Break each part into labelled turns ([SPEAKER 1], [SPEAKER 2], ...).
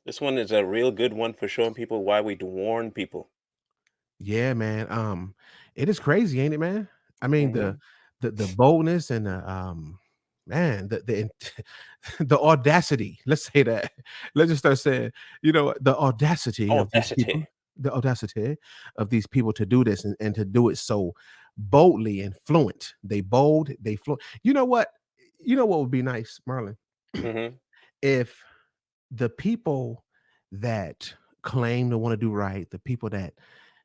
[SPEAKER 1] This one is a real good one for showing people why we warn people.
[SPEAKER 2] Yeah, man. It is crazy, ain't it, man? I mean, the
[SPEAKER 1] Mhm.
[SPEAKER 2] the boldness and man, the audacity. Let's say that. Let's just start saying, the audacity of these people,
[SPEAKER 1] Audacity.
[SPEAKER 2] the audacity of these people to do this and to do it so boldly and fluent. They bold, they fluent. You know what? You know what would be nice, Merlin,
[SPEAKER 1] Mhm.
[SPEAKER 2] if the people that claim to want to do right, the people that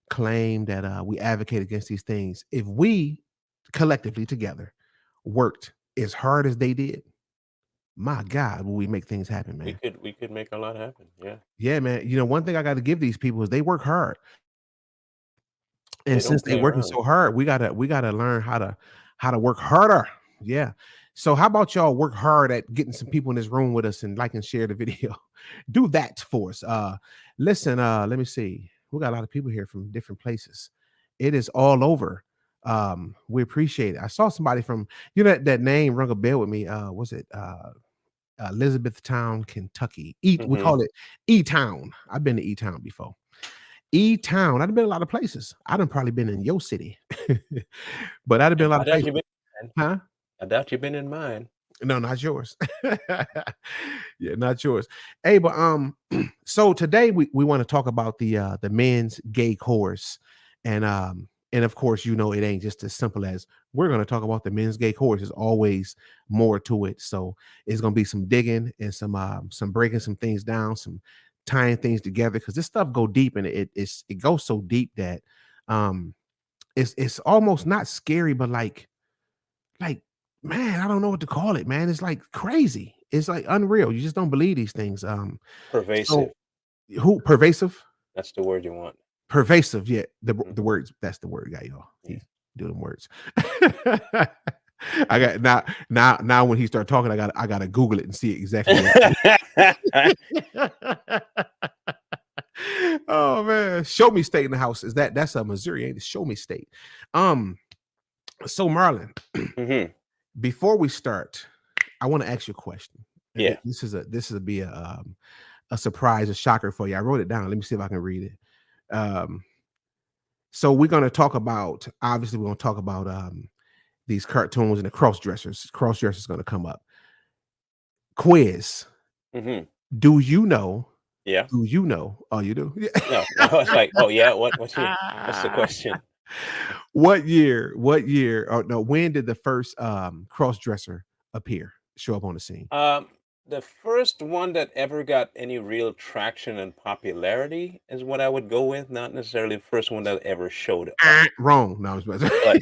[SPEAKER 2] claim that we advocate against these things, if we collectively together worked as hard as they did, my God, will we make things happen,
[SPEAKER 1] We
[SPEAKER 2] man?
[SPEAKER 1] could we could make a lot happen. Yeah.
[SPEAKER 2] Yeah, man. One thing I got to give these people is they work hard,
[SPEAKER 1] They
[SPEAKER 2] and since
[SPEAKER 1] don't
[SPEAKER 2] they
[SPEAKER 1] play
[SPEAKER 2] working
[SPEAKER 1] around.
[SPEAKER 2] so hard, we gotta learn how to work harder. Yeah. So how about y'all work hard at getting some people in this room with us and like and share the video? Do that for us. Listen, let me see. We got a lot of people here from different places. It is all over. We appreciate it. I saw somebody from that name rung a bell with me. Was it Elizabethtown, Kentucky? We
[SPEAKER 1] Mhm.
[SPEAKER 2] call it E Town. I've been to E Town before. E Town. I've been a lot of places. I done probably been in your city, but I'd have been a lot
[SPEAKER 1] I
[SPEAKER 2] of
[SPEAKER 1] doubt
[SPEAKER 2] places.
[SPEAKER 1] you've been in mine.
[SPEAKER 2] Huh?
[SPEAKER 1] I doubt you've been in mine.
[SPEAKER 2] No, not yours. Yeah, not yours. Hey, but so today we want to talk about the men's gay chorus, and of course, it ain't just as simple as we're gonna talk about the men's gay chorus. There's always more to it. So it's gonna be some digging and some breaking some things down, some tying things together because this stuff go deep and it goes so deep that um it's almost not scary, but like, man, I don't know what to call it, man. It's like crazy. It's like unreal. You just don't believe these things. So
[SPEAKER 1] Pervasive.
[SPEAKER 2] who pervasive?
[SPEAKER 1] That's the word you want.
[SPEAKER 2] Pervasive, yeah. The
[SPEAKER 1] Mhm.
[SPEAKER 2] words, that's the word, guy, y'all.
[SPEAKER 1] Yeah.
[SPEAKER 2] He do them words. I got now when he start talking, I gotta Google it and see exactly what oh man. Show me state in the house. That's a Missouri, ain't it? Show me state. Um, so Marlon,
[SPEAKER 1] Mhm.
[SPEAKER 2] before we start, I want to ask you a question. And
[SPEAKER 1] Yeah.
[SPEAKER 2] this is be a surprise, a shocker for you. I wrote it down. Let me see if I can read it. So we're gonna talk about obviously we're gonna talk about these cartoons and the cross dressers. Cross dressers gonna come up. Quiz.
[SPEAKER 1] Mhm.
[SPEAKER 2] Do you know?
[SPEAKER 1] Yeah.
[SPEAKER 2] Do you know? Oh, you do?
[SPEAKER 1] No. I was like, "Oh, yeah, what's the
[SPEAKER 2] Yeah.
[SPEAKER 1] question?"
[SPEAKER 2] What year? What year? Oh no, when did the first cross dresser appear? Show up on the scene?
[SPEAKER 1] Um, the first one that ever got any real traction and popularity is what I would go with, not necessarily the first one that ever showed up.
[SPEAKER 2] Wrong. No, I was about
[SPEAKER 1] But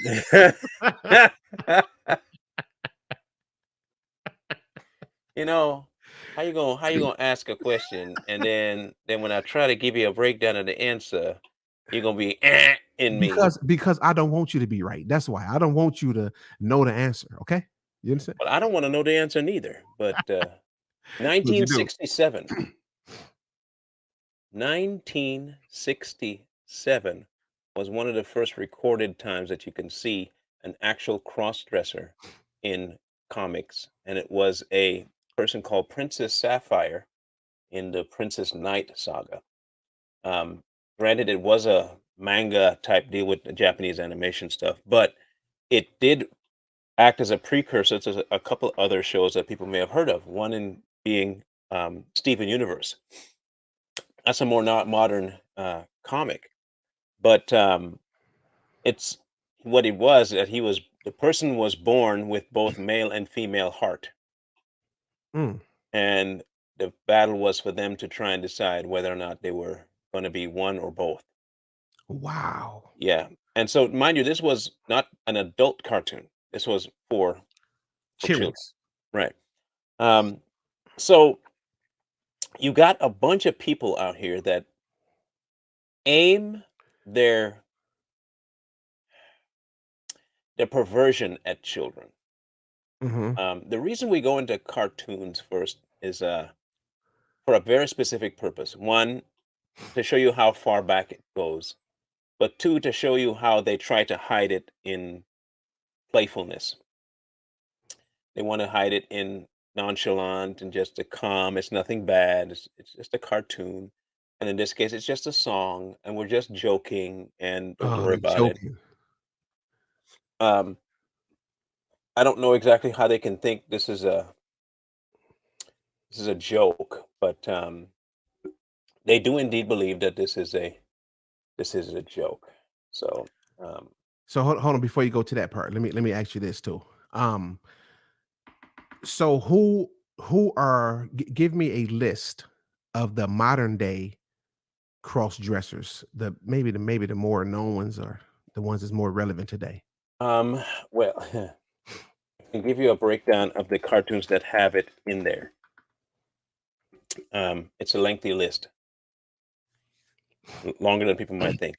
[SPEAKER 1] you know, how you gonna ask a question and then when I try to give you a breakdown of the answer, you're gonna be in me.
[SPEAKER 2] because I don't want you to be right. That's why. I don't want you to know the answer, okay? You understand?
[SPEAKER 1] Well, I don't want to know the answer neither. But
[SPEAKER 2] What you do?
[SPEAKER 1] 1967, 1967 was one of the first recorded times that you can see an actual cross-dresser in comics, and it was a person called Princess Sapphire in the Princess Knight saga. Um, Granted, it was a manga type deal with the Japanese animation stuff, but it did act as a precursor to a couple other shows that people may have heard of. One in being Steven Universe. That's a more not modern comic, but it's what it was that the person was born with both male and female heart,
[SPEAKER 2] Mm,
[SPEAKER 1] and the battle was for them to try and decide whether or not they were going to be one or both.
[SPEAKER 2] wow.
[SPEAKER 1] Yeah. And so, mind you, this was not an adult cartoon. This was for children.
[SPEAKER 2] Children's.
[SPEAKER 1] Right. Um, so you got a bunch of people out here that aim their their perversion at children.
[SPEAKER 2] Mhm.
[SPEAKER 1] The reason we go into cartoons first is for a very specific purpose. One, to show you how far back it goes, but two, to show you how they try to hide it in playfulness. They want to hide it in nonchalant and just a calm. It's nothing bad. It's just a cartoon. And in this case, it's just a song, and we're just joking, and don't
[SPEAKER 2] Oh,
[SPEAKER 1] worry
[SPEAKER 2] they
[SPEAKER 1] about it.
[SPEAKER 2] joking.
[SPEAKER 1] Um, I don't know exactly how they can think this is a joke, but they do indeed believe that this is a joke. So um,
[SPEAKER 2] So hold on before you go to that part. Let me ask you this too. Um, so who are give me a list of the modern day cross dressers, the maybe the more known ones or the ones that's more relevant today.
[SPEAKER 1] um, well, I can give you a breakdown of the cartoons that have it in there. It's a lengthy list, longer than people might think.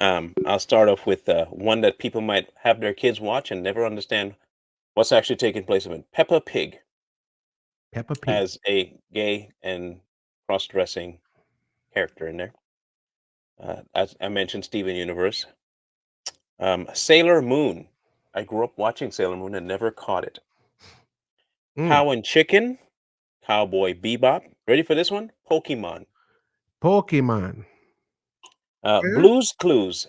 [SPEAKER 1] I'll start off with one that people might have their kids watch and never understand what's actually taking place in it. Peppa Pig
[SPEAKER 2] Peppa Pig.
[SPEAKER 1] has a gay and cross-dressing character in there. As I mentioned, Steven Universe. Sailor Moon. I grew up watching Sailor Moon and never caught it.
[SPEAKER 2] Mm,
[SPEAKER 1] Cow and Chicken. Cowboy Bebop. Ready for this one? Pokemon.
[SPEAKER 2] Pokemon. Yeah.
[SPEAKER 1] Blues Clues.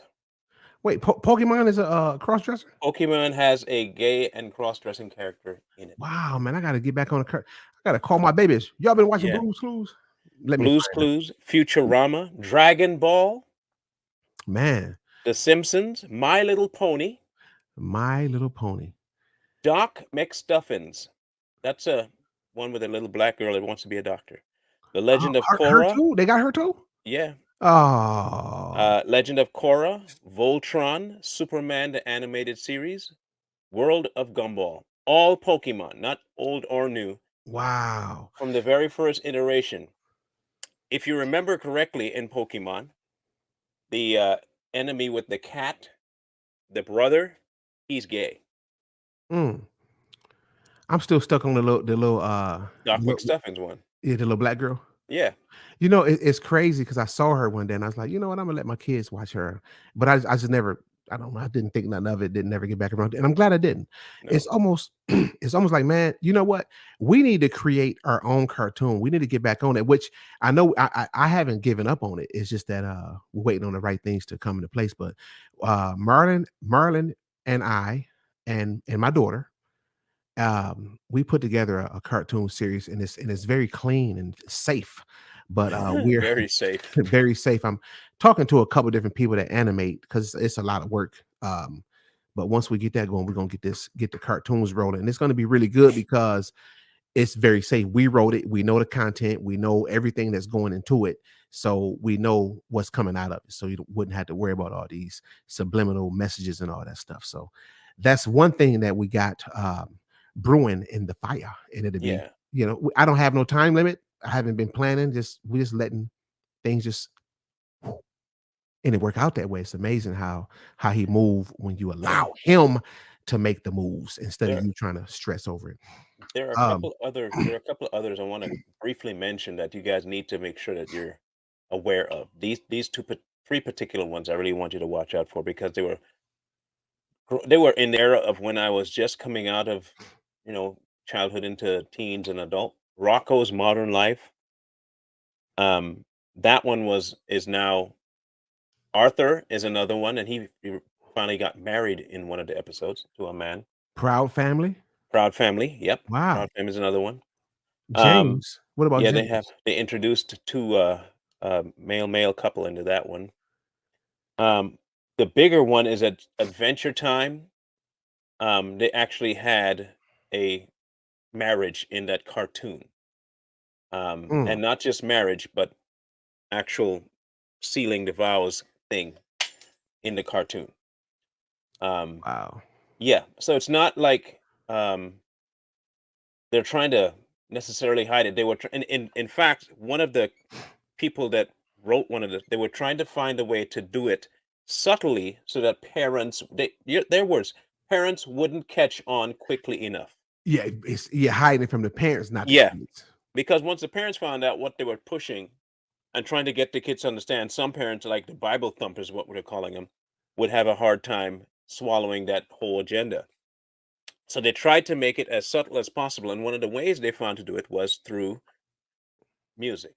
[SPEAKER 2] Wait, Pokemon is a cross dresser?
[SPEAKER 1] Pokemon has a gay and cross-dressing character in it.
[SPEAKER 2] Wow, man, I gotta get back on the cur I gotta call my babies. Y'all been watching
[SPEAKER 1] Yeah.
[SPEAKER 2] Blue's Clues? Let me
[SPEAKER 1] Blues
[SPEAKER 2] find out.
[SPEAKER 1] Clues, Futurama, Dragon Ball,
[SPEAKER 2] Man,
[SPEAKER 1] The Simpsons, My Little Pony,
[SPEAKER 2] My Little Pony.
[SPEAKER 1] Doc McStuffins. That's a one with a little black girl that wants to be a doctor. The
[SPEAKER 2] Oh,
[SPEAKER 1] Legend of
[SPEAKER 2] her
[SPEAKER 1] Korra.
[SPEAKER 2] too? They got her too?
[SPEAKER 1] Yeah.
[SPEAKER 2] Oh,
[SPEAKER 1] Legend of Korra, Voltron, Superman the animated series, World of Gumball. All Pokemon, not old or new,
[SPEAKER 2] wow.
[SPEAKER 1] from the very first iteration. If you remember correctly in Pokemon, the enemy with the cat, the brother, he's gay.
[SPEAKER 2] Mm. I'm still stuck on
[SPEAKER 1] Doc McStuffins one.
[SPEAKER 2] yeah, the little black girl.
[SPEAKER 1] Yeah.
[SPEAKER 2] You know, it's crazy because I saw her one day and I was like, you know what, I'm gonna let my kids watch her. But I just never, I don't know, I didn't think nothing of it, didn't never get back around. And I'm glad I didn't. It's
[SPEAKER 1] No.
[SPEAKER 2] almost it's almost like, man, you know what? We need to create our own cartoon. We need to get back on it, which I know I haven't given up on it. It's just that we're waiting on the right things to come into place. But Merlin and I and my daughter, we put together a cartoon series and it's very clean and safe, but we're
[SPEAKER 1] Very safe.
[SPEAKER 2] very safe. I'm talking to a couple different people that animate because it's a lot of work. But once we get that going, we're gonna get the cartoons rolling, and it's gonna be really good because it's very safe. We wrote it, we know the content, we know everything that's going into it, so we know what's coming out of it. So you wouldn't have to worry about all these subliminal messages and all that stuff. So that's one thing that we got brewing in the fire, and it'll be,
[SPEAKER 1] Yeah.
[SPEAKER 2] I don't have no time limit. I haven't been planning. Just we just letting things just and it work out that way. It's amazing how he move when you allow him to make the moves instead of
[SPEAKER 1] There
[SPEAKER 2] you trying to stress over it.
[SPEAKER 1] there are a
[SPEAKER 2] Um,
[SPEAKER 1] couple other there are a couple of others I want to briefly mention that you guys need to make sure that you're aware of. These three particular ones I really want you to watch out for because they were in the era of when I was just coming out of, childhood into teens and adult. Rocco's Modern Life. Um that one was is now Arthur is another one, and he finally got married in one of the episodes to a man.
[SPEAKER 2] Proud Family.
[SPEAKER 1] Proud Family, yep.
[SPEAKER 2] Wow.
[SPEAKER 1] Proud Family is another one. Um,
[SPEAKER 2] James. What about
[SPEAKER 1] yeah,
[SPEAKER 2] James?
[SPEAKER 1] they introduced 2, male couple into that one. The bigger one is at Adventure Time. They actually had a marriage in that cartoon.
[SPEAKER 2] Mm,
[SPEAKER 1] And not just marriage, but actual sealing the vows thing in the cartoon. Um,
[SPEAKER 2] wow.
[SPEAKER 1] yeah, so it's not like, um they're trying to necessarily hide it. They were in fact, one of the people that wrote one of they were trying to find a way to do it subtly so that their words, parents wouldn't catch on quickly enough.
[SPEAKER 2] Yeah, it's hiding it from the parents, not the
[SPEAKER 1] Yeah,
[SPEAKER 2] kids.
[SPEAKER 1] because once the parents found out what they were pushing and trying to get the kids to understand, some parents, like the Bible thumpers, what we're calling them, would have a hard time swallowing that whole agenda. So they tried to make it as subtle as possible, and one of the ways they found to do it was through music.